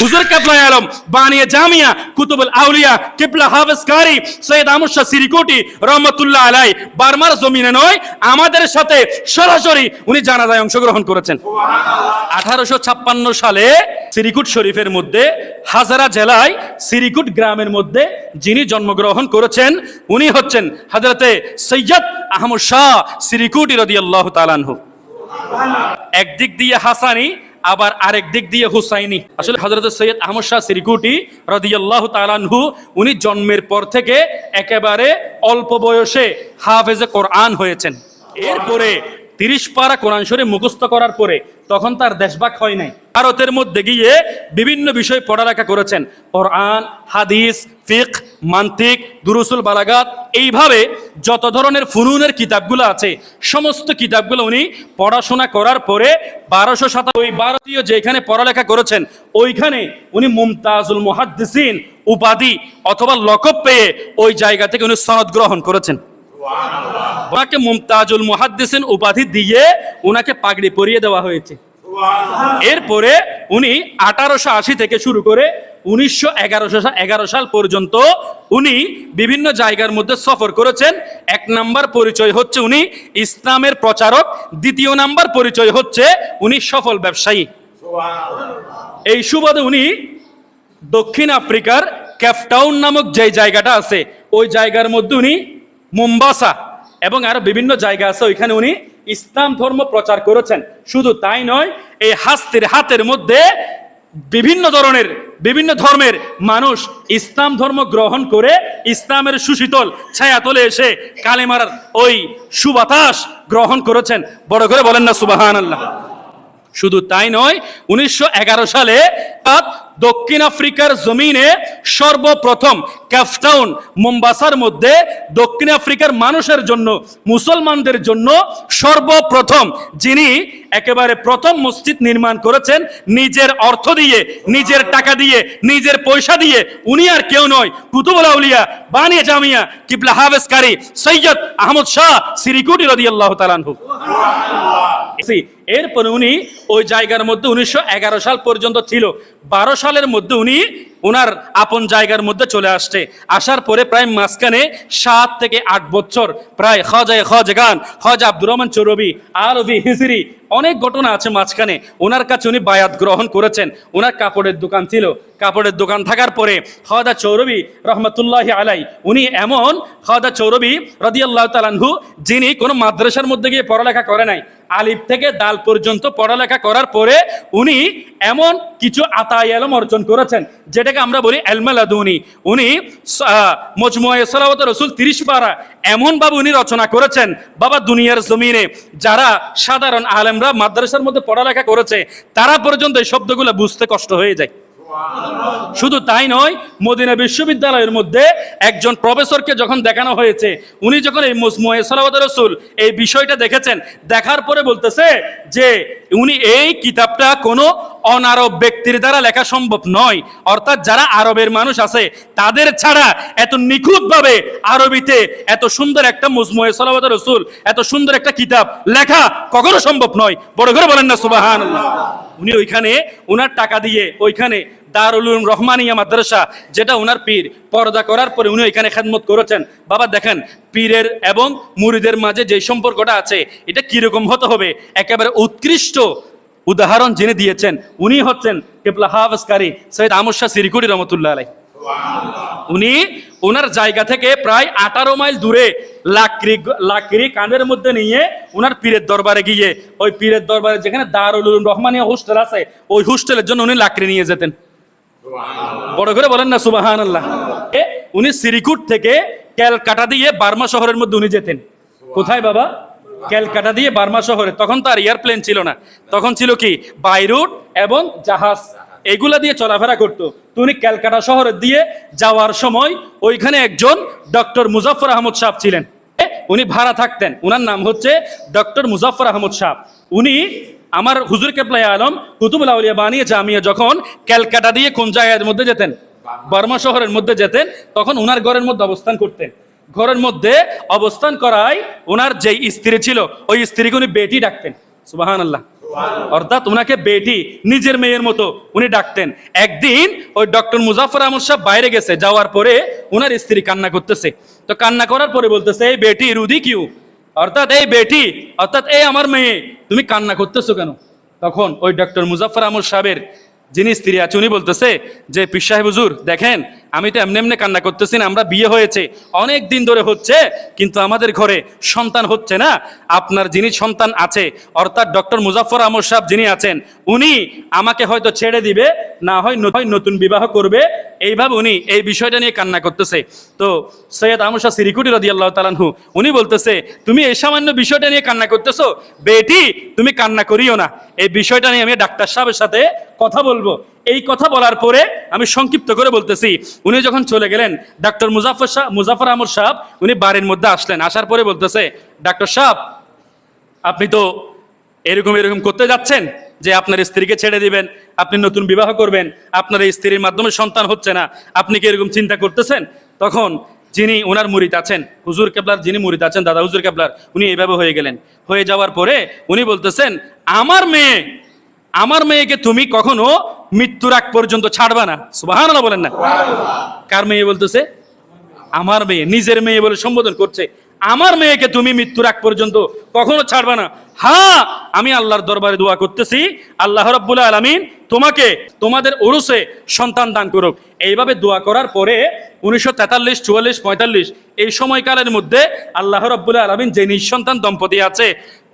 হুজুর কিবলা আলম বানিয়ে জামিয়া কুতুবুল আউলিয়া কিবলা হাফেজ কারি সৈয়দ আহমদ শাহ সিরিকুটি রহমতুল্লাহ আলাই বার্মার জমিনে নয়, আমাদের সাথে সরাসরি উনি জানাজায় অংশগ্রহণ করেছেন। 1856 সালে সিরিকুট শরীফের মধ্যে হাজারা জেলায় সিরিকুট গ্রামের মধ্যে যিনি জন্মগ্রহণ করেছেন উনি হচ্ছেন হযরতে সৈয়দ আহমদ শাহ সিরিকুটি রাদিয়াল্লাহু তাআলা আনহু। একদিক দিয়ে হাসানি, আবার আরেক দিক দিয়ে হুসাইনি। আসলে হযরত সৈয়দ আহমদ শাহ সিরিকুটি রাদিয়াল্লাহু তাআলা আনহু উনি জন্মের পর থেকে একেবারে অল্প বয়সে হাফেজে কোরআন হয়েছেন। এরপরে 30 পারা কোরআন শরীফ মুখস্থ করার পরে তখন তার দেশভাগ হয় নাই, ভারতের মধ্যে গিয়ে বিভিন্ন বিষয় পড়ালেখা করেছেন, কোরআন, হাদিস, ফিকহ, মান্তিক, দুরুসুল বালাগাত, এইভাবে যত ধরনের ফুনুনের কিতাবগুলো আছে সমস্ত কিতাবগুলো উনি পড়াশোনা করার পরে 1257 ভারতীয় যেখানে পড়ালেখা করেছেন ওইখানে উনি মুমতাজুল মুহাদ্দিসিন উপাধি অথবা লকব পেয়ে ওই জায়গা থেকে উনি সনদ গ্রহণ করেছেন। ওনাকে মুমতাজুল মুহাদ্দিসিন উপাধি দিয়ে ওনাকে পাগড়ি পরিয়ে দেওয়া হয়েছে। এরপরে উনি 1880 থেকে শুরু করে 1911 সাল পর্যন্ত উনি বিভিন্ন জায়গার মধ্যে সফর করেছেন। 1 নাম্বার পরিচয় হচ্ছে উনি ইসলামের প্রচারক, 2 নাম্বার পরিচয় হচ্ছে উনি সফল ব্যবসায়ী। এই সুবাদে উনি দক্ষিণ আফ্রিকার কেপটাউন নামক যে জায়গাটা আছে ওই জায়গার মধ্যে উনি মোম্বাসা এবং আরো বিভিন্ন জায়গা আছে ওইখানে উনি ইসলাম ধর্ম প্রচার করেছেন। শুধু তাই নয়, এই হাতের মধ্যে বিভিন্ন ধর্মের মানুষ ইসলাম ধর্ম গ্রহণ করে ইসলামের সুশীতল ছায়াতলে এসে কালেমার ওই সুবাতাস গ্রহণ করেছেন। বড় করে বলেন না সুবহানাল্লাহ। শুধু তাই নয়, 1911 সালে দক্ষিণ আফ্রিকার জমিনে সর্বপ্রথম কেপটাউন মোম্বাসার মধ্যে দক্ষিণ আফ্রিকার মানুষের জন্য, মুসলমানদের জন্য সর্বপ্রথম যিনি একেবারে প্রথম মসজিদ নির্মাণ করেছেন নিজের অর্থ দিয়ে, নিজের টাকা দিয়ে, নিজের পয়সা দিয়ে, উনি আর কেউ নয়, কুতুবুল আউলিয়া বানিয়ে জামিয়া কিবলা হাফেজ কারি সৈয়দ আহমদ শাহ সিরিকুটি রাদিয়াল্লাহু তাআলা আনহু। এরপরে উনি ওই জায়গার মধ্যে 1911 সাল পর্যন্ত ছিল। 12 সালের মধ্যে উনি ওনার আপন জায়গার মধ্যে চলে আসার পরে প্রায় মাঝখানে 7 থেকে 8 বছর প্রায় খাজাগান খাজা আব্দুর রহমান চৌরবি আরবি হিজরি অনেক ঘটনা আছে মাঝখানে। ওনার কাছে উনি বায়াত গ্রহণ করেছেন। ওনার কাপড়ের দোকান ছিল, কাপড়ের দোকান থাকার পরে খাজা চৌরবি রহমতুল্লাহি আলাই উনি এমন খাজা চৌরবি রাদিয়াল্লাহু তাআলা আনহু যিনি কোনো মাদ্রাসার মধ্যে গিয়ে পড়ালেখা করে নাই, আলিফ থেকে দাল পর্যন্ত পড়ালেখা করার পরে উনি এমন কিছু আতায়ে ইলম অর্জন করেছেন যেটাকে আমরা বলি ইলমে লাদুনি। উনি মজমুয়ে সালাওয়াত রাসূল 30 পারা এমন ভাবে উনি রচনা করেছেন, বাবা দুনিয়ার জমিনে যারা সাধারণ আলেমরা মাদ্রাসার মধ্যে পড়ালেখা করেছে তারা পর্যন্ত এই শব্দগুলো বুঝতে কষ্ট হয়ে যায়। শুধু তাই নয়, মদিনা বিশ্ববিদ্যালয়ের মধ্যে একজন প্রফেসরকে যখন দেখানো হয়েছে, উনি যখন এই মজমুয়ে সালাওয়াত রাসূল এই বিষয়টা দেখেছেন, দেখার পরে বলতেছে যে উনি এই কিতাবটা কোনো অনারব ব্যক্তির দ্বারা লেখা সম্ভব নয়, অর্থাৎ যারা আরবের মানুষ আছে তাদের ছাড়া এত নিখুঁতভাবে আরবিতে এত সুন্দর একটা মজমুয়ে সালাওয়াত রাসূল, এত সুন্দর একটা কিতাব লেখা কখনো সম্ভব নয়। বড় করে বলেন না সুবহানাল্লাহ। উনি ওইখানে ওনার টাকা দিয়ে ওইখানে দারুল উলুম রহমানিয়া মাদ্রাসা যেটা ওনার পীর পর্দা করার পরে উনি ওইখানে খেদমত করেছেন। বাবা দেখেন পীরের এবং মুরিদের মাঝে যে সম্পর্কটা আছে এটা কিরকম হতে হবে, একেবারে উৎকৃষ্ট উদাহরণ যিনি দিয়েছেন উনি হচ্ছেন কিবলা হাফেজ কারি সৈয়দ আহমদ শাহ সিরিকুটি রহমতুল্লাহ আলাই। উনি ওনার জায়গা থেকে প্রায় 18 মাইল দূরে লাকড়ি কাঁধের মধ্যে নিয়ে ওনার পীরের দরবারে গিয়ে ওই পীরের দরবারে যেখানে দারুল উলুম রহমানিয়া হোস্টেল আছে ওই হোস্টেলের জন্য উনি লাকড়ি নিয়ে যেতেন। বড় করে বলেন না সুবহানাল্লাহ। উনি সিরিকুট থেকে ক্যালকাটা দিয়ে বার্মা শহরের মধ্যে উনি যেতেন। কোথায় বাবা? ক্যালকাটা দিয়ে বার্মা শহরে। তখন তো আর এয়ারপ্লেন ছিল না, তখন ছিল কি বাই রুট এবং জাহাজ, এগুলা দিয়ে চলাফেরা করতো। তো উনি ক্যালকাটা শহরের দিয়ে যাওয়ার সময় ওইখানে একজন ডক্টর মুজাফফর আহমদ সাহেব ছিলেন, উনি ভাড়া থাকতেন। ওনার নাম হচ্ছে ডক্টর মুজাফফর আহমদ সাহেব। উনি আমার হুজুর কিবলা আলম কুতুবুল আউলিয়া বানিয়ে জামিয়া যখন ক্যালকাটা দিয়ে কোন জায়গার মধ্যে যেতেন, বার্মা শহরের মধ্যে যেতেন, তখন ওনার ঘরের মধ্যে অবস্থান করতেন। ঘরের মধ্যে অবস্থান করায় ওনার যেই স্ত্রী ছিল ওই স্ত্রীকে উনি বেটি ডাকতেন। সুবহানাল্লাহ। অর্থাৎ উনাকে বেটি, নিজের মেয়ের মতো উনি ডাকতেন। একদিন ওই ডক্টর মুজাফফর আহমদ সাহেব বাইরে গেছে, যাওয়ার পরে উনার স্ত্রী কান্না করতেছে। তো কান্না করার পরে বলতেছে, এই বেটি রুদি কিউ, অর্থাৎ এই বেটি, অর্থাৎ এই আমার মেয়ে, তুমি কান্না করতেছো কেন? তখন ওই ডক্টর মুজাফফর আহমদ সাহেবের যিনি স্ত্রী আছে উনি বলতেছে যে, পীর সাহেব হুজুর দেখেন, আমি তো এমনি এমনি কান্না করতেছি না, আমরা বিয়ে হয়েছে অনেক দিন ধরে হচ্ছে, কিন্তু আমাদের ঘরে সন্তান হচ্ছে না। আপনার যিনি সন্তান আছে, অর্থাৎ ডক্টর মুজাফফর আহমদ সাহেব যিনি আছেন, উনি আমাকে হয়তো ছেড়ে দিবে, না হয় নতুন বিবাহ করবে, এইভাবে উনি এই বিষয়টা নিয়ে কান্না করতেছে। তো সৈয়দ আহমদ শাহ সিরিকুটি রাদিয়াল্লাহু তাআলা আনহু উনি বলতেছে, তুমি এই সামান্য বিষয়টা নিয়ে কান্না করতেছো, বেটি তুমি কান্না করিও না, এই বিষয়টা নিয়ে আমি ডাক্তার সাহেবের সাথে কথা বলবো। এই কথা বলার পরে আমি সংক্ষিপ্ত করে বলতেছি, উনি যখন চলে গেলেন, ডক্টর মুজাফফর আহমদ সাহেব উনি বাড়ির মধ্যে আসলেন। আসার পরে বলতেছে, ডাক্তার সাহেব আপনি তো এরকম করতে যাচ্ছেন যে আপনার স্ত্রীকে ছেড়ে দিবেন, আপনি নতুন বিবাহ করবেন, আপনার এই স্ত্রীর মাধ্যমে সন্তান হচ্ছে না, আপনি কি এরকম চিন্তা করতেছেন? তখন যিনি ওনার মুরিদ আছেন, হুজুর কেবলার যিনি মুরিদ আছেন, দাদা হুজুর কেবলার, উনি এইভাবে হয়ে গেলেন। হয়ে যাওয়ার পরে উনি বলতেছেন, আমার মেয়েকে তুমি কখনো মৃত্যুর আগ পর্যন্ত ছাড়বা না। সুবহানাল্লাহ বলেন না। কার মেয়ে বলতেছে? আমার মেয়ে, নিজের মেয়ে বলে সম্বোধন করছে। আমার মেয়েকে তুমি মৃত্যুর আগ পর্যন্ত কখনো ছাড়বা না। হ্যাঁ, আমি আল্লাহর দরবারে দোয়া করতেছি, আল্লাহ রাব্বুল আলামিন তোমাকে তোমাদের উরুসে সন্তান দান করুক। এইভাবে দোয়া করার পরে 1943, 44, 45 এই সময়কালের মধ্যে আল্লাহ রাব্বুল আলামিন যে নিঃসন্তান দম্পতি আছে,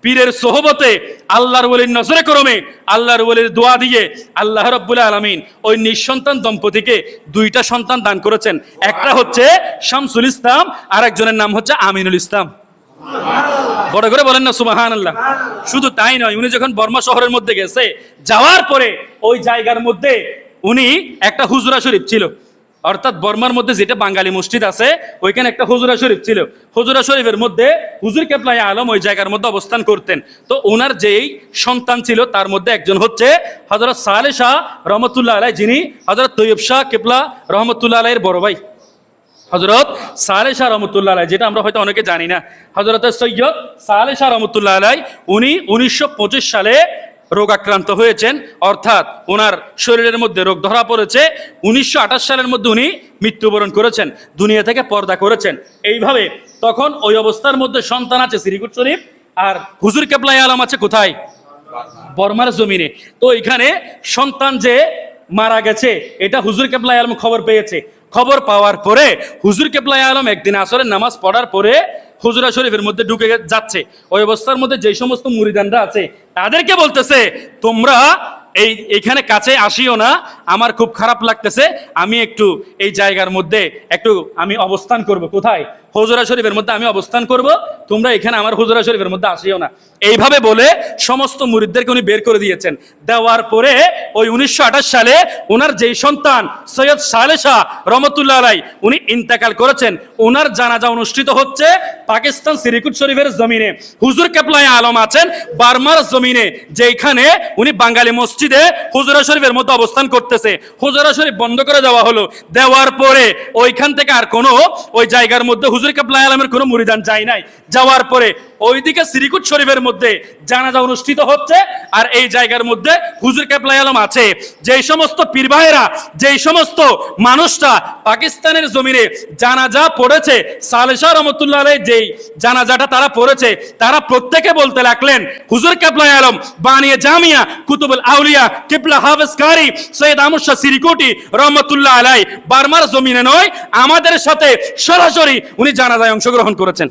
পীরের সোহবতে, আল্লাহর ওলির নজরে করমে, আল্লাহর ওলির দোয়া দিয়ে আল্লাহ রাব্বুল আলামিন ওই নিঃসন্তান দম্পতিকে 2টা সন্তান দান করেছেন। একটা হচ্ছে শামসুল ইসলাম, আর একজনের নাম হচ্ছে আমিনুল ইসলাম। বড় করে বলেন না সুবহানাল্লাহ। শুধু তাই নয়, উনি যখন বর্মা শহরের মধ্যে গেছে, যাওয়ার পরে ওই জায়গার মধ্যে উনি একটা হুজরা শরীফ ছিল, অর্থাৎ বর্মার মধ্যে যেটা বাঙালি মসজিদ আছে, ওইখানে একটা হুজরা শরীফ ছিল। হুজরা শরীফের মধ্যে হুজুর কেবলা আলম ওই জায়গার মধ্যে অবস্থান করতেন। তো ওনার যেই সন্তান ছিল তার মধ্যে একজন হচ্ছে হযরত সালেহ শাহ রহমতুল্লাহ আলাইহি, যিনি হযরত তৈয়ব শাহ কেবলা রহমতুল্লাহ আলাইহির বড় ভাই। হযরত সালেহ শাহ রহমতুল্লাহ আলাইহি, যেটা আমরা হয়তো অনেকে জানি না, হযরত সৈয়দ সালেহ শাহ রহমতুল্লাহ আলাইহি উনি 1925 সালে রোগাক্রান্ত হয়েছেন, অর্থাৎ ওনার শরীরের মধ্যে রোগ ধরা পড়েছে। 1928 সালের মধ্যে উনি মৃত্যুবরণ করেছেন, দুনিয়া থেকে পর্দা করেছেন। এইভাবে তখন ওই অবস্থার মধ্যে সন্তান আছে সিরিকুট শরীফ, আর হুজুর কেবলা আলম আছে কোথায়? বর্মার জমিনে। তো এখানে সন্তান যে মারা গেছে, এটা হুজুর কেবলা আলম খবর পেয়েছে। খবর পাওয়ার পরে হুজুর কেবলা আলম একদিন আসরের নামাজ পড়ার পরে হুজরা শরীফের মধ্যে ঢুকে যাচ্ছে। ওই অবস্থার মধ্যে যেই সমস্ত মুরিদানরা আছে তাদেরকে বলতেছে, তোমরা এইখানে কাছে আসিও না, আমার খুব খারাপ লাগতেছে, আমি একটু এই জায়গার মধ্যে আমি অবস্থান করব। কোথায়? হুজরা শরীফের মধ্যে আমি অবস্থান করব, তোমরা এখানে আমার হুজরা শরীফের মধ্যে আসিও না। এইভাবে বলে সমস্ত মুরিদদেরকে উনি বের করে দিয়েছেন। দেওয়ার পরে ওই 1928 সালে ওনার যেই সন্তান সৈয়দ সালেহ শাহ রহমতুল্লাহ আলাইহি উনি ইন্তেকাল করেছেন। ওনার জানাজা অনুষ্ঠিত হচ্ছে পাকিস্তান সিরিকুট শরীফের জমিনে। হুজুর কেবলা আলম আছেন বার্মার জমিনে, যেখানে উনি বাঙালি মসজিদে হুজরা শরীফের মধ্যে অবস্থান করতেছে। হুজরা শরীফ বন্ধ করে দেওয়া হলো। দেওয়ার পরে ওইখান থেকে আর কোনো ওই জায়গার মধ্যে হুজুর কেবলা আলমের কোনো মুরিদান যায় নাই। যাওয়ার পরে ওইদিকে সিরিকুট শরীফের মধ্যে জানাজা অনুষ্ঠিত হচ্ছে, আর এই জায়গার মধ্যে হুজুর কেবলা আলম আছে। যেই সমস্ত পীর ভাইয়েরা, যেই সমস্ত মানুষটা পাকিস্তানের জমিনে জানাজা পড়েছে, সালেহ শাহ রহমতুল্লাহ আলাইহি যেই জানাজাটা তারা পড়েছে, তারা প্রত্যেকে বলতে লাগলেন, হুজুর কেবলা আলম বানিয়ে জামিয়া কুতুবুল আউলিয়া কিবলা হাফেজ কারি সৈয়দ আহমদ শাহ সিরিকুটি রহমতুল্লাহ আলাইহি বার্মার জমিনে নয়, আমাদের সাথে সরাসরি উনি জানাজায় অংশগ্রহণ করেছেন।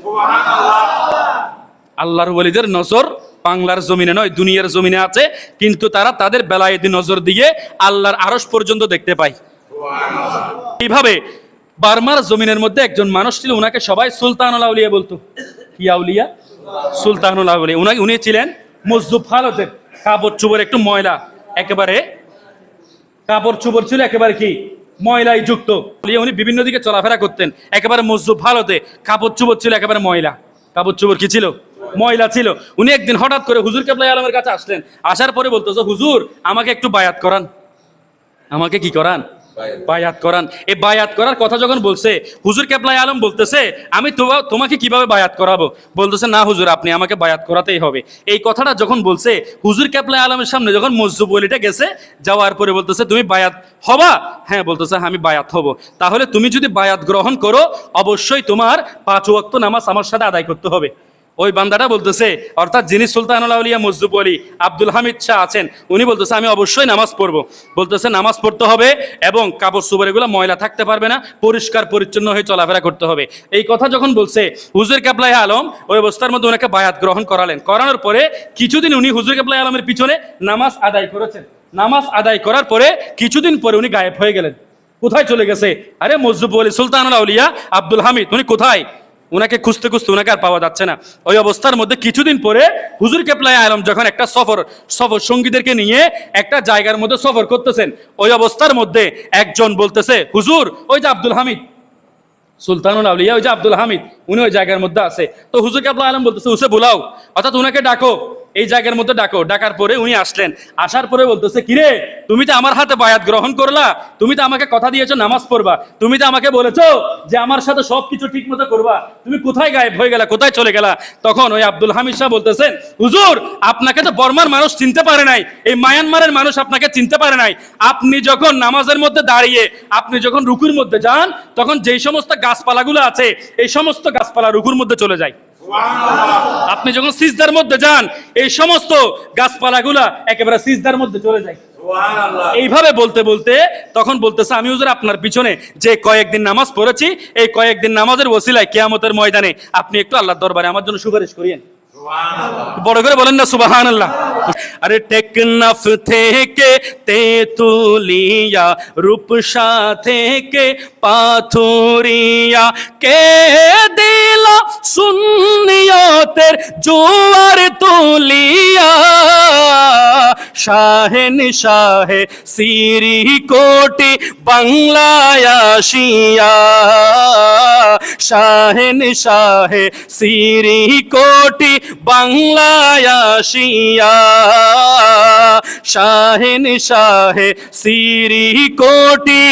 আল্লাহর ওলিদের নজর বাংলার জমিনে নয়, দুনিয়ার জমিনে আছে, কিন্তু তারা তাদের বেলায়েতি নজর দিয়ে আল্লাহর আরশ পর্যন্ত দেখতে পায়। এইভাবে বার্মার জমিনের মধ্যে একজন মানুষ ছিল, উনাকে সবাই সুলতানুল আউলিয়া বলতো। কি আউলিয়া? সুলতানুল আউলিয়া। উনি ছিলেন মজদুব হালতের, কাপড় চোপড় একটু ময়লা, একেবারে কাপড় চোপড় ছিল একেবারে কি ময়লায় যুক্ত। উনি বিভিন্ন দিকে চলাফেরা করতেন, একেবারে মজদুব হালতে, কাপড় চোপড় ছিল একেবারে ময়লা। কাপড় চোপড় কি ছিল? ময়লা ছিল। উনি একদিন হঠাৎ করে হুজুর কেবলা আলমের কাছে আসলেন। আসার পরে বলতেছে, হুজুর আমাকে একটু বায়াত করান। আমাকে কি করান? বায়াত করান। এই বায়াত করার কথা যখন বলছে, হুজুর কেবলাই আলম বলতেছে আমি তোমাকে কিভাবে বায়াত করাবো? বলতেছে না হুজুর, আপনি আমাকে বায়াত করাতেই হবে। এই কথাটা যখন বলছে, হুজুর কেবলাই আলমের সামনে যখন মসজিদ বলিটা গেছে, যাওয়ার পরে বলতেছে তুমি বায়াত হবা? হ্যাঁ। বলতেছে আমি বায়াত হব। তাহলে তুমি যদি বায়াত গ্রহণ করো, অবশ্যই তোমার 5 ওয়াক্ত নামাজ আমার সাথে আদায় করতে হবে। ওই বান্দাটা বলতেছে, অর্থাৎ যিনি সুলতানুল আউলিয়া মজদুব আলী আব্দুল হামিদ শাহ আছেন, উনি বলতেছে আমি অবশ্যই নামাজ পড়বো। বলতেছে নামাজ পড়তে হবে এবং কাপড় চোপড় এগুলো ময়লা থাকতে পারবে না, পরিষ্কার পরিচ্ছন্ন হয়ে চলাফেরা করতে হবে। এই কথা যখন বলছে, হুজুর কেবলাই আলম ওই অবস্থার মধ্যে ওনাকে বায়াত গ্রহণ করালেন। করানোর পরে কিছুদিন উনি হুজুর কেবলাই আলমের পিছনে নামাজ আদায় করেছেন। নামাজ আদায় করার পরে কিছুদিন পরে উনি গায়েব হয়ে গেলেন। কোথায় চলে গেছে? আরে মজদুব আলী সুলতানুল আউলিয়া আব্দুল হামিদ, উনি কোথায়? উনাকে খুঁজতে খুঁজতে উনাকে আর পাওয়া যাচ্ছে না। ওই অবস্থার মধ্যে কিছুদিন পরে হুজুর কেবলাই আলম যখন একটা সফর সঙ্গীদেরকে নিয়ে একটা জায়গার মধ্যে সফর করতেছেন, ওই অবস্থার মধ্যে একজন বলতেছে, হুজুর ওই যে আব্দুল হামিদ, সুলতানুল আউলিয়া ওই যে আব্দুল হামিদ, উনি ওই জায়গার মধ্যে আছে। তো হুজুর কেবলাই আলম বলতেছে উসে বুলাও, অর্থাৎ উনাকে ডাকো, এই জায়গার মধ্যে ডাকো। ডাকার পরে উনি আসলেন। আসার পরে বলতেছে, কিরে তুমি তো আমার হাতে বায়াত গ্রহণ করলা, তুমি তো আমাকে কথা দিয়েছো নামাজ পড়বা, তুমি তো আমাকে বলেছো যে আমার সাথে সবকিছু ঠিক মতো করবা, তুমি কোথায় গায়েব হয়ে গেলা, কোথায় চলে গেলা? তখন ওই আব্দুল হামিদ শাহ বলতেছেন, হুজুর আপনাকে তো বর্মার মানুষ চিনতে পারে নাই, এই মায়ানমারের মানুষ আপনাকে চিনতে পারে নাই। আপনি যখন নামাজের মধ্যে দাঁড়িয়ে, আপনি যখন রুকুর মধ্যে যান, তখন যেই সমস্ত গাছপালাগুলো আছে, এই সমস্ত গাছপালা রুকুর মধ্যে চলে যায়। আপনি যখন সিজদার মধ্যে যান, এই সমস্ত গাছপালাগুলা একেবারে সিজদার মধ্যে চলে যায়। এইভাবে বলতে বলতে তখন বলতেছে, আমি হুজুর আপনার পিছনে যে কয়েকদিন নামাজ পড়েছি, এই কয়েকদিন নামাজের ওসিলায় কিয়ামতের ময়দানে আপনি একটু আল্লাহর দরবারে আমার জন্য সুপারিশ করিয়েন। বড় করে বলেন না সুবহানাল্লাহ। আরে টেকনাফ থেকে তেতুলিয়া, রূপসা থেকে পাথুরিয়া, কে দিল সুন্নিয়তের জোয়ার তুলিয়া, শাহেন শাহে সিরি কোটি বাংলায় আসিয়া, শাহেন শাহে সিরি কোটি বাংলায় আসিয়া, শাহেন শাহে সিরি কোটি